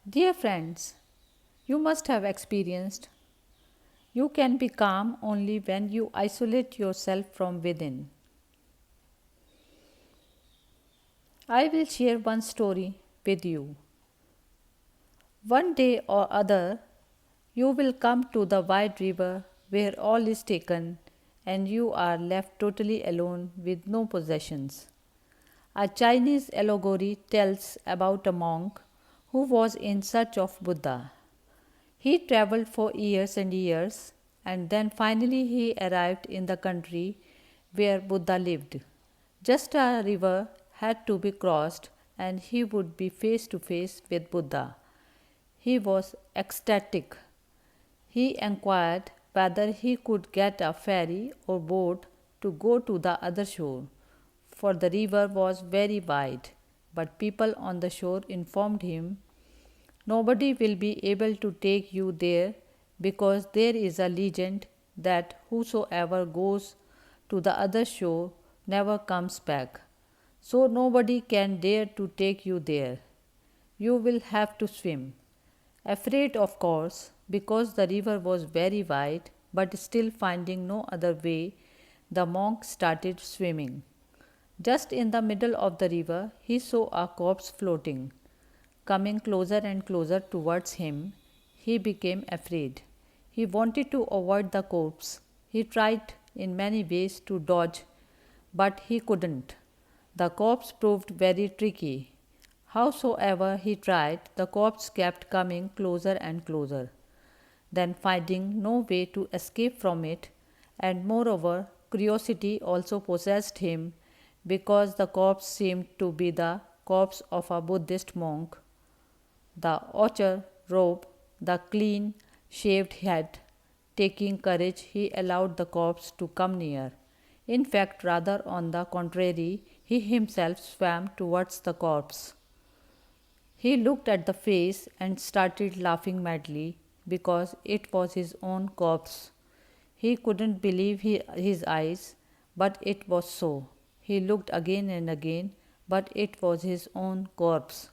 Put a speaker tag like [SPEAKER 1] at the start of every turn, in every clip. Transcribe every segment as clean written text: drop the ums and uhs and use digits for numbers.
[SPEAKER 1] Dear friends, you must have experienced you can be calm only when you isolate yourself from within. I will share one story with you. One day or other, you will come to the wide river where all is taken and you are left totally alone with no possessions. A Chinese allegory tells about a monk who was in search of Buddha. He traveled for years and years, and then finally he arrived in the country where Buddha lived. Just a river had to be crossed, and he would be face to face with Buddha. He was ecstatic. He inquired whether he could get a ferry or boat to go to the other shore, for the river was very wide. But people on the shore informed him, "Nobody will be able to take you there because there is a legend that whosoever goes to the other shore never comes back. So nobody can dare to take you there. You will have to swim." Afraid, of course, because the river was very wide, but still finding no other way, the monk started swimming. Just in the middle of the river, he saw a corpse floating. Coming closer and closer towards him, he became afraid. He wanted to avoid the corpse. He tried in many ways to dodge, but he couldn't. The corpse proved very tricky. Howsoever he tried, the corpse kept coming closer and closer. Then, finding no way to escape from it, and moreover, curiosity also possessed him because the corpse seemed to be the corpse of a Buddhist monk. The ochre robe, the clean shaved head, taking courage, he allowed the corpse to come near. In fact, rather on the contrary, he himself swam towards the corpse. He looked at the face and started laughing madly because it was his own corpse. He couldn't believe his eyes, but it was so. He looked again and again, but it was his own corpse.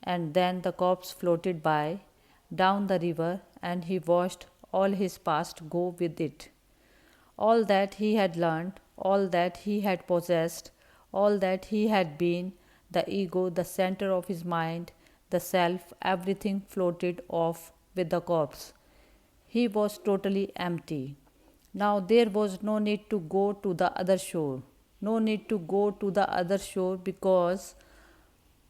[SPEAKER 1] And then the corpse floated by down the river, and he watched all his past go with it. All that he had learned, all that he had possessed, all that he had been, the ego, the center of his mind, the self, everything floated off with the corpse. He was totally empty. Now there was no need to go to the other shore. No need to go to the other shore because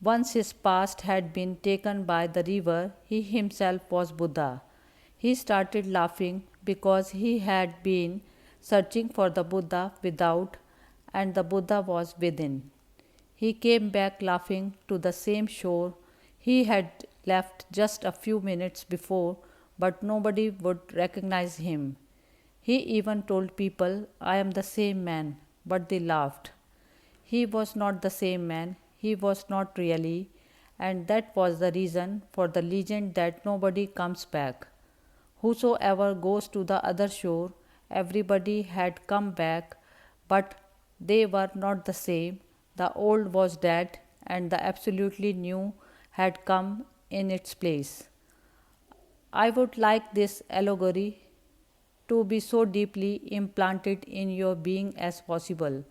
[SPEAKER 1] once his past had been taken by the river, he himself was Buddha. He started laughing because he had been searching for the Buddha without, and the Buddha was within. He came back laughing to the same shore he had left just a few minutes before, but nobody would recognize him. He even told people, "I am the same man," but they laughed. He was not the same man, he was not really, and that was the reason for the legend that nobody comes back. Whosoever goes to the other shore, everybody had come back, but they were not the same. The old was dead, and the absolutely new had come in its place. I would like this allegory to be so deeply implanted in your being as possible.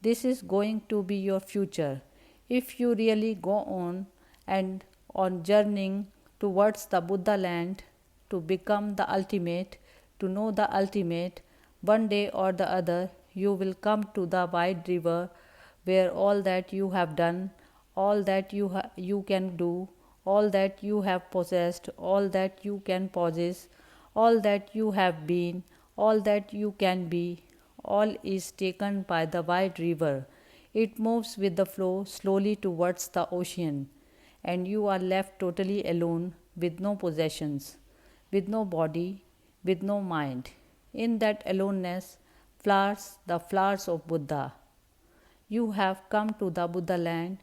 [SPEAKER 1] This is going to be your future. If you really go on and on journeying towards the Buddha land to become the ultimate, to know the ultimate, one day or the other you will come to the wide river where all that you have done, all that you can do, all that you have possessed, all that you can possess, all that you have been, all that you can be, all is taken by the wide river. It moves with the flow slowly towards the ocean, and you are left totally alone with no possessions, with no body, with no mind. In that aloneness flowers the flowers of Buddha. You have come to the Buddha land